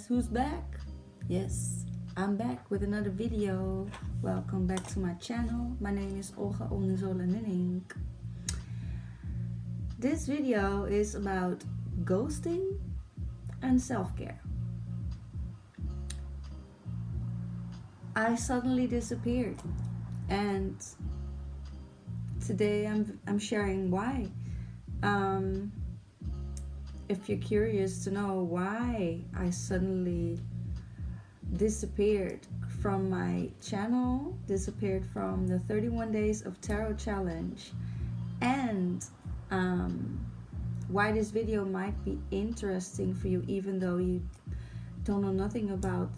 guess who's back? Yes, I'm back with another video. Welcome back to my channel. My name is Olga OLNUZOLA. This video is about ghosting and self-care. I suddenly disappeared, and today I'm sharing why. If you're curious to know why I suddenly disappeared from my channel, disappeared from the 31 Days of Tarot Challenge, and why this video might be interesting for you even though you don't know nothing about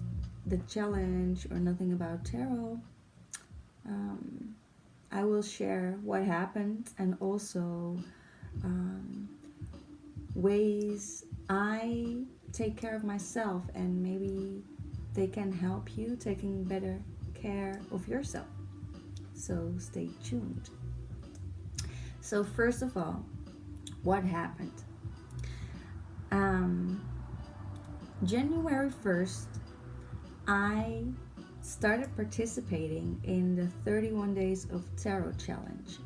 the challenge or nothing about tarot, I will share what happened and also ways I take care of myself, and maybe they can help you taking better care of yourself. So stay tuned. So first of all, what happened? January 1st, I started participating in the 31 Days of Tarot Challenge.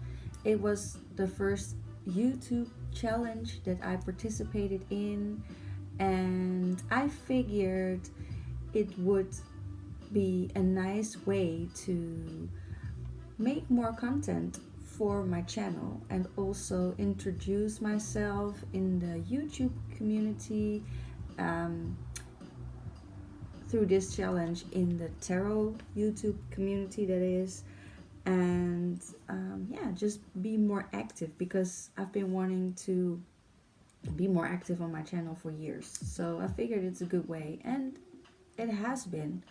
It was the first YouTube challenge that I participated in, and I figured it would be a nice way to make more content for my channel and also introduce myself in the YouTube community through this challenge, in the tarot YouTube community that is, and yeah, just be more active, because I've been wanting to be more active on my channel for years. So I figured it's a good way, and it has been.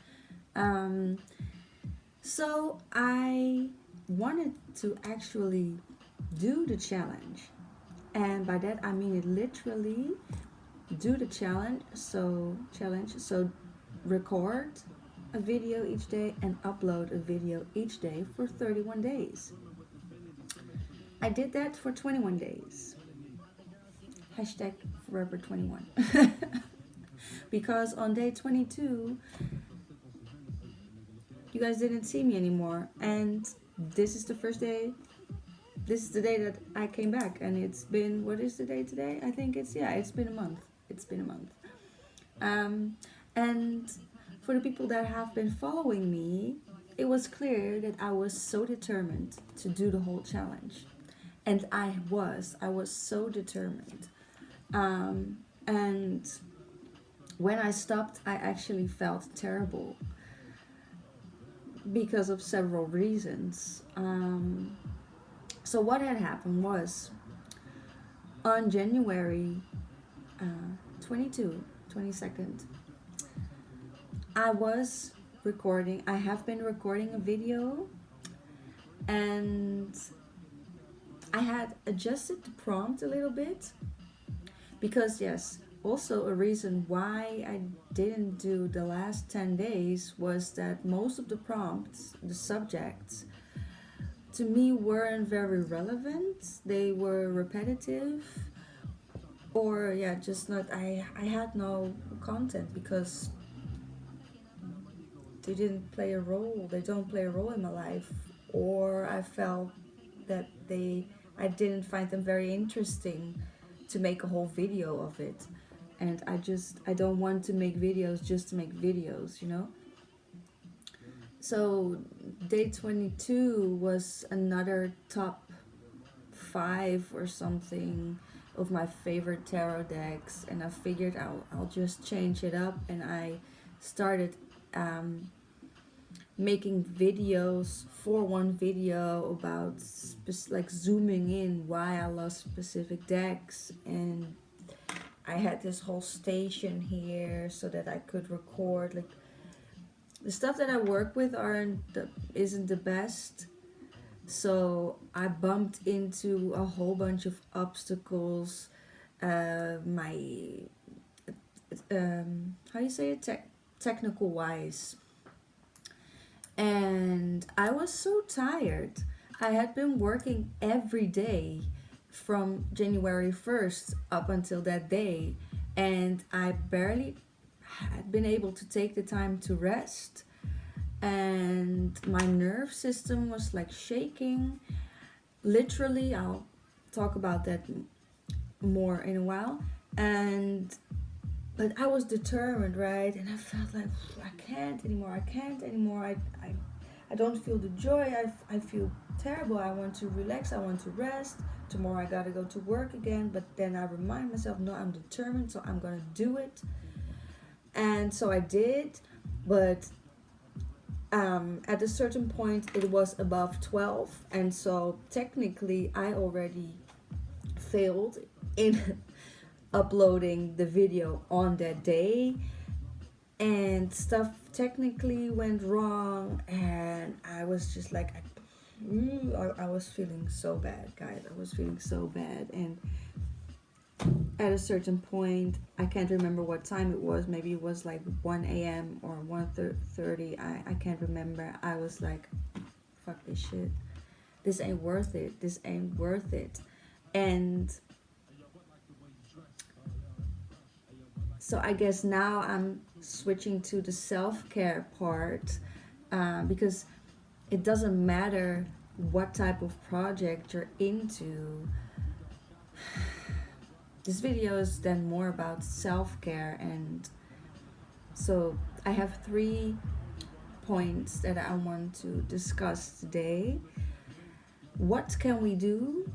So I wanted to actually do the challenge, and by that I mean it literally do the challenge. So record a video each day and upload a video each day for 31 days. I did that for 21 days. Hashtag forever 21. Because on day 22, you guys didn't see me anymore. And this is the first day, this is the day that I came back. And it's been, what is the day today? I think it's been a month. It's been a month. And for the people that have been following me, it was clear that I was so determined to do the whole challenge. And I was so determined. And when I stopped, I actually felt terrible because of several reasons. So what had happened was, on January 22nd, I have been recording a video, and I had adjusted the prompt a little bit, because yes, also a reason why I didn't do the last 10 days was that most of the prompts, the subjects, to me weren't very relevant. They were repetitive, or yeah, just not, I had no content because they didn't play a role. They don't play a role in my life, or I felt that I didn't find them very interesting to make a whole video of it. And I don't want to make videos just to make videos, you know? So day 22 was another top 5 or something of my favorite tarot decks, and I figured I'll just change it up, and I started making videos for one video about like zooming in why I love specific decks. And I had this whole station here so that I could record, like, the stuff that I work with isn't the best. So I bumped into a whole bunch of obstacles. My how you say it, technical wise. And I was so tired. I had been working every day from January 1st up until that day, and I barely had been able to take the time to rest, and my nerve system was like shaking. Literally, I'll talk about that more in a while. And but I was determined, right? And I felt like I can't anymore. I can't anymore. I don't feel the joy. I feel terrible. I want to relax. I want to rest. Tomorrow I gotta go to work again. But then I remind myself, no, I'm determined, so I'm gonna do it. And so I did. But at a certain point, it was above 12. And so technically, I already failed in uploading the video on that day, and stuff technically went wrong, and I was just like I was feeling so bad, guys. I was feeling so bad. And at a certain point, I can't remember what time it was, maybe it was like 1 a.m. or 1:30. I can't remember. I was like, fuck this shit, this ain't worth it, this ain't worth it. And so I guess now I'm switching to the self-care part, because it doesn't matter what type of project you're into. This video is then more about self-care, and so I have 3 points that I want to discuss today. What can we do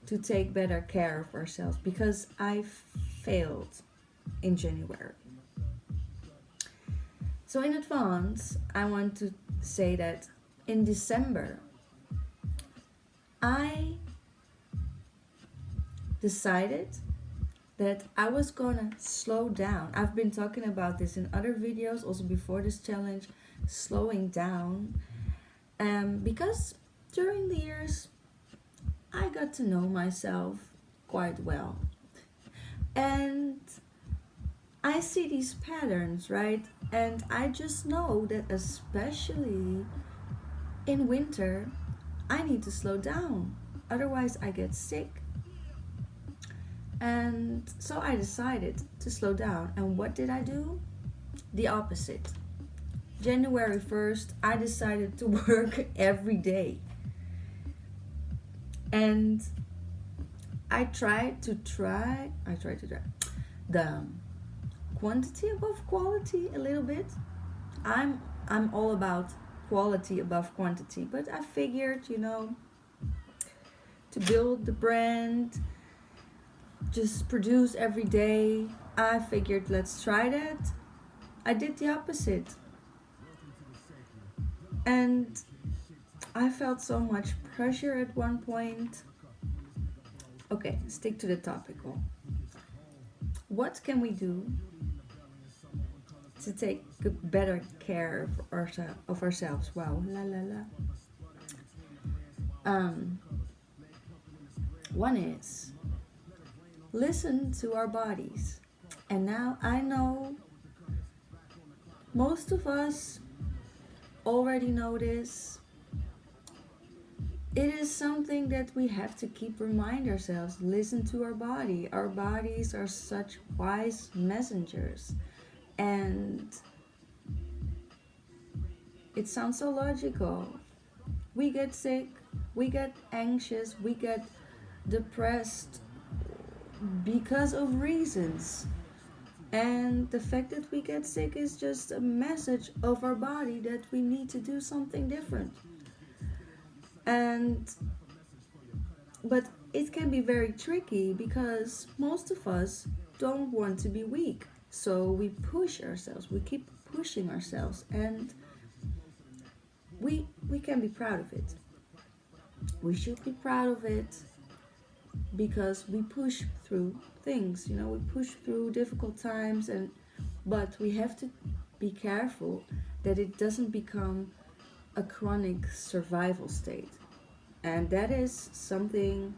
to take better care of ourselves? Because I failed in January. So in advance, I want to say that in December, I decided that I was gonna slow down. I've been talking about this in other videos, also before this challenge, slowing down. Because during the years, I got to know myself quite well. And I see these patterns, right? And I just know that especially in winter, I need to slow down. Otherwise, I get sick. And so I decided to slow down. And what did I do? The opposite. January 1st, I decided to work every day. And I tried to drive the quantity above quality a little bit. I'm all about quality above quantity, but I figured, to build the brand, just produce every day. I figured, let's try that. I did the opposite. And I felt so much pressure at one point. Okay, stick to the topical. What can we do to take better care of ourselves? Wow, la la la. One is listen to our bodies. And now I know most of us already know this. It is something that we have to keep remind ourselves. Listen to our body. Our bodies are such wise messengers. And it sounds so logical. We get sick, we get anxious, we get depressed because of reasons. And the fact that we get sick is just a message of our body that we need to do something different. But it can be very tricky because most of us don't want to be weak. So we push ourselves, we keep pushing ourselves, and we can be proud of it. We should be proud of it because we push through things, we push through difficult times, but we have to be careful that it doesn't become a chronic survival state. And that is something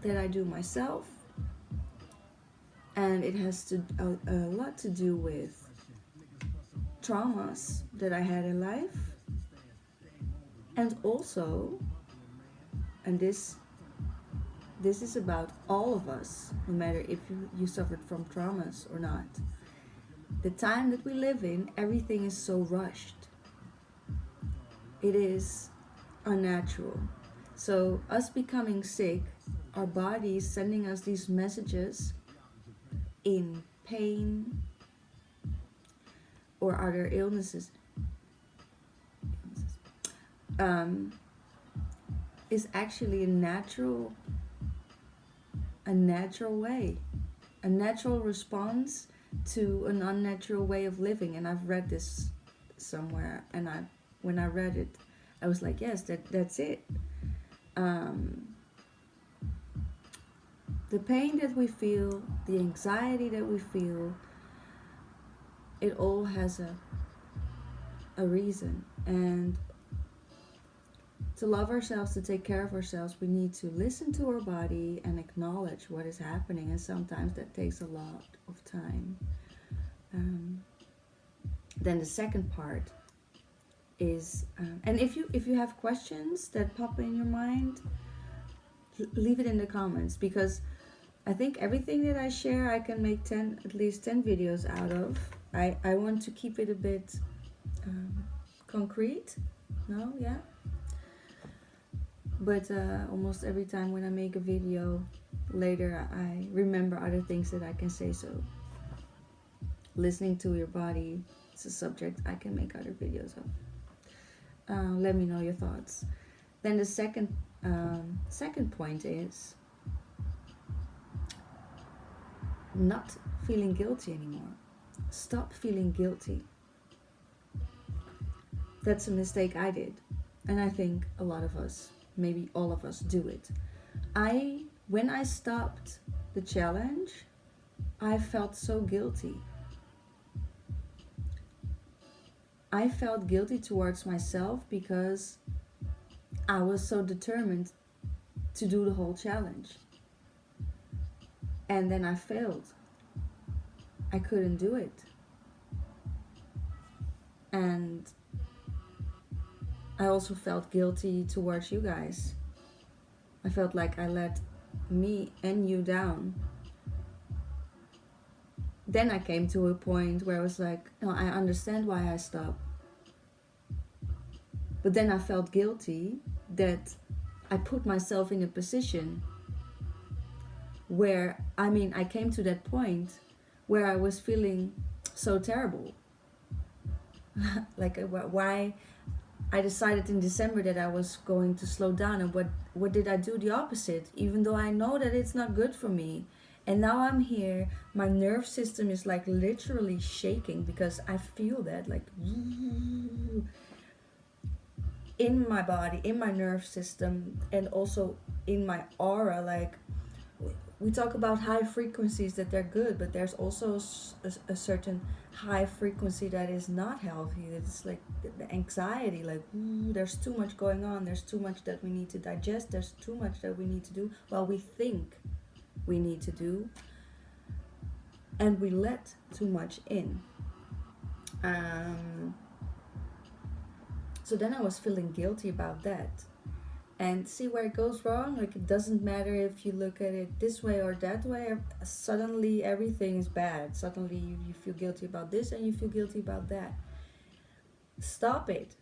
that I do myself, and it has a lot to do with traumas that I had in life, and also, and this this is about all of us, no matter if you suffered from traumas or not. The time that we live in, everything is so rushed. It is unnatural. So us becoming sick, our body is sending us these messages in pain or other illnesses. Is actually a natural way, a natural response to an unnatural way of living. And I've read this somewhere, and when I read it, I was like, yes, that's it. The pain that we feel, the anxiety that we feel, it all has a reason. And to love ourselves, to take care of ourselves, we need to listen to our body and acknowledge what is happening. And sometimes that takes a lot of time. Then the second part is, and if you have questions that pop in your mind, leave it in the comments, because I think everything that I share, I can make at least 10 videos out of. I want to keep it a bit concrete. No, yeah. But almost every time when I make a video, later I remember other things that I can say. So listening to your body is a subject I can make other videos of. Let me know your thoughts. Then the second point is not feeling guilty anymore. Stop feeling guilty. That's a mistake I did, and I think a lot of us, maybe all of us, do it. When I stopped the challenge, I felt so guilty. I felt guilty towards myself because I was so determined to do the whole challenge. And then I failed. I couldn't do it. And I also felt guilty towards you guys. I felt like I let me and you down. Then I came to a point where I was like, no, I understand why I stopped. But then I felt guilty that I put myself in a position where, I came to that point where I was feeling so terrible. Like, why I decided in December that I was going to slow down, and what did I do? The opposite, even though I know that it's not good for me. And now I'm here, my nerve system is like literally shaking because I feel that like in my body, in my nerve system, and also in my aura. Like, we talk about high frequencies, that they're good, but there's also a certain high frequency that is not healthy. It's like the anxiety, like there's too much going on, there's too much that we need to digest, there's too much that we need to do, well, we think we need to do, and we let too much in. So then I was feeling guilty about that. And see where it goes wrong? Like, it doesn't matter if you look at it this way or that way. Suddenly everything is bad. Suddenly you feel guilty about this and you feel guilty about that. Stop it.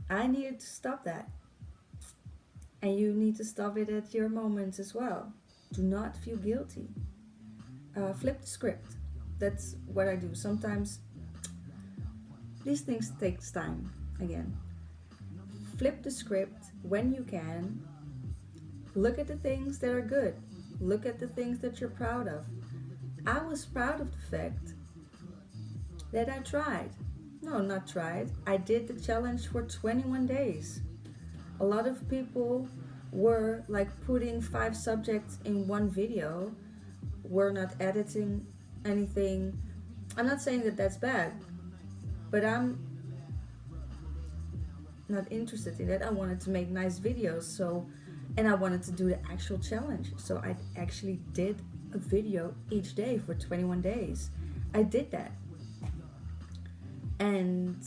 I needed to stop that. And you need to stop it at your moments as well. Do not feel guilty. Flip the script. That's what I do. Sometimes these things takes time. Again, flip the script when you can. Look at the things that are good. Look at the things that you're proud of. I was proud of the fact that I tried. No, not tried. I did the challenge for 21 days. A lot of people were like putting 5 subjects in one video. Were not editing anything. I'm not saying that that's bad, but I'm not interested in that. I wanted to make nice videos, and I wanted to do the actual challenge. So I actually did a video each day for 21 days. I did that. And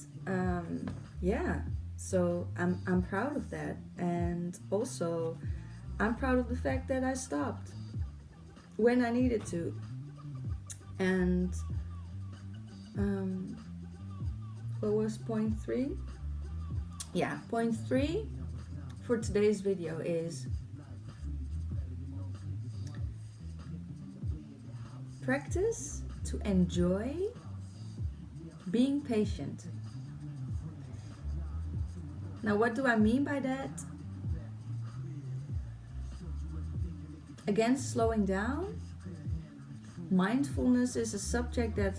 yeah, so I'm proud of that. And also I'm proud of the fact that I stopped when I needed to. And what was point 3? Yeah, point 3 for today's video is practice to enjoy being patient. Now, what do I mean by that? Again, slowing down. Mindfulness is a subject that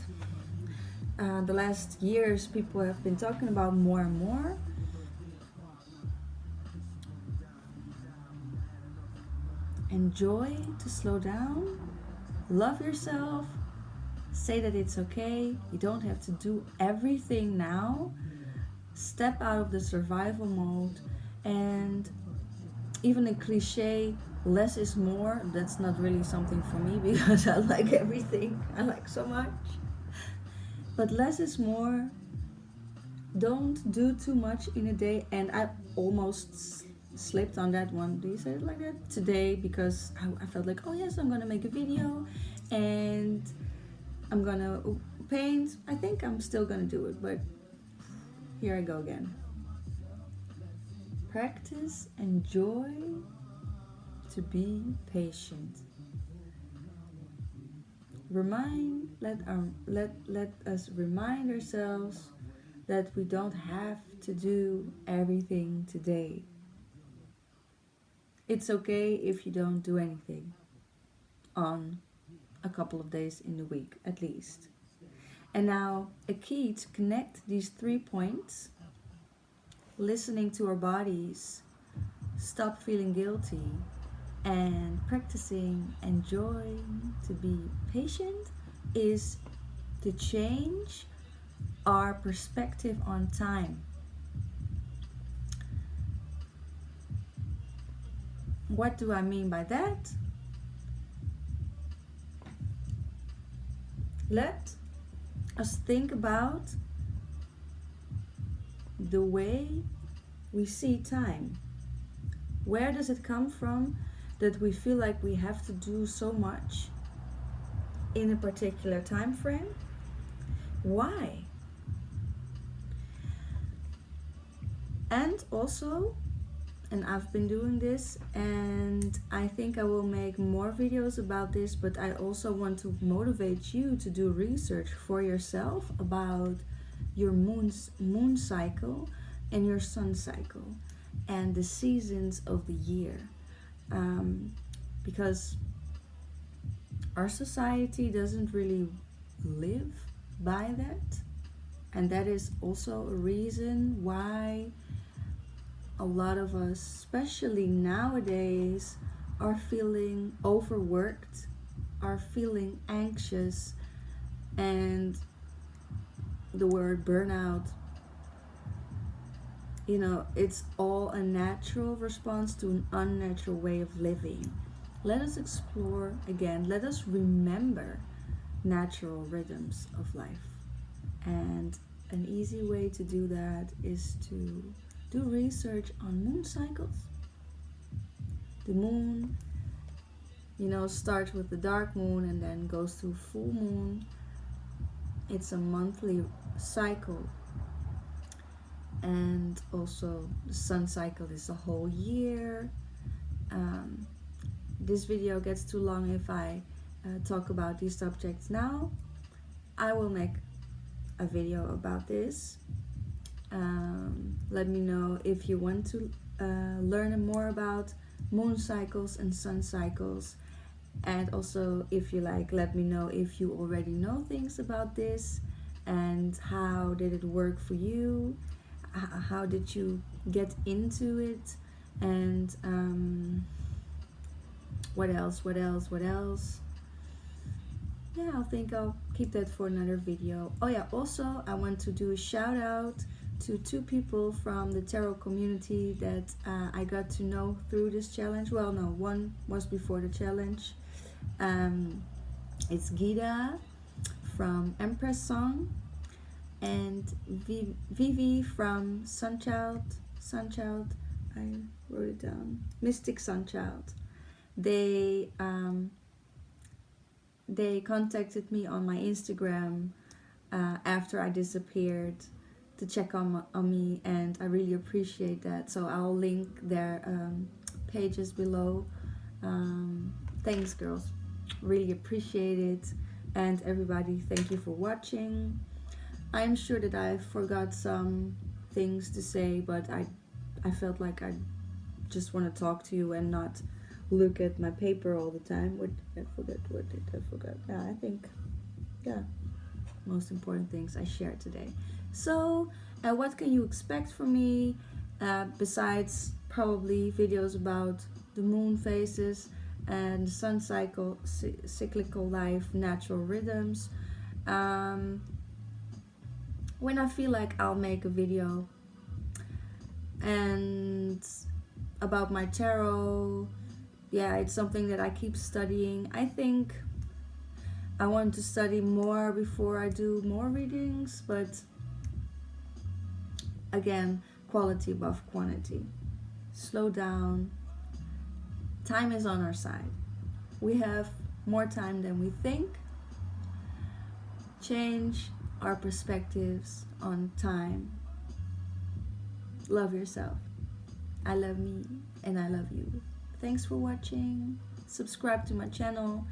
the last years people have been talking about more and more. Enjoy to slow down. Love yourself. Say that it's okay. You don't have to do everything now. Step out of the survival mode. And even a cliche, less is more, that's not really something for me because I like everything. I like so much. But less is more. Don't do too much in a day. And I almost slipped on that one. Do you say it like that? Today, because I felt like, oh yes, I'm gonna make a video and I'm gonna paint. I think I'm still gonna do it, but here I go again. Practice, enjoy to be patient. Let us remind ourselves that we don't have to do everything today. It's okay if you don't do anything on a couple of days in the week at least. And now a key to connect these 3 points: listening to our bodies, stop feeling guilty, and practicing enjoying to be patient, is to change our perspective on time. What do I mean by that? Let us think about the way we see time. Where does it come from that we feel like we have to do so much in a particular time frame? Why? And also, and I've been doing this, and I think I will make more videos about this, but I also want to motivate you to do research for yourself about your moon cycle and your sun cycle and the seasons of the year, because our society doesn't really live by that, and that is also a reason why a lot of us, especially nowadays, are feeling overworked, are feeling anxious, and the word burnout, it's all a natural response to an unnatural way of living. Let us explore again, let us remember natural rhythms of life. And an easy way to do that is to do research on moon cycles. The moon, starts with the dark moon and then goes to full moon. It's a monthly cycle. And also the sun cycle is a whole year. This video gets too long if I talk about these subjects now. I will make a video about this. Let me know if you want to learn more about moon cycles and sun cycles, and also if you let me know if you already know things about this and how did it work for you, how did you get into it, and what else. Yeah, I think I'll keep that for another video. Oh yeah, also I want to do a shout out to 2 people from the tarot community that I got to know through this challenge. Well, no, one was before the challenge. It's Gitta from Empress.Song and Vivi from Sunchild. I wrote it down. Mystic Sunchild. They they contacted me on my Instagram after I disappeared to check on me, and I really appreciate that. So I'll link their pages below. Thanks, girls. Really appreciate it. And everybody, thank you for watching. I'm sure that I forgot some things to say, but I felt like I just want to talk to you and not look at my paper all the time. What did I forget? Yeah, I think, yeah, most important things I shared today. So, what can you expect from me besides probably videos about the moon phases and the sun cycle, cyclical life, natural rhythms? When I feel like I'll make a video and about my tarot. Yeah, it's something that I keep studying. I think I want to study more before I do more readings, but again, quality above quantity. Slow down. Time is on our side. We have more time than we think. Change our perspectives on time. Love yourself. I love me and I love you. Thanks for watching. Subscribe to my channel.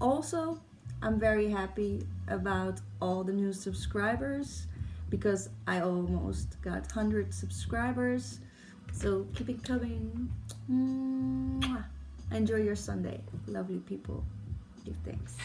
Also, I'm very happy about all the new subscribers because I almost got 100 subscribers. So keep it coming. Mwah. Enjoy your Sunday. Lovely people. Give thanks.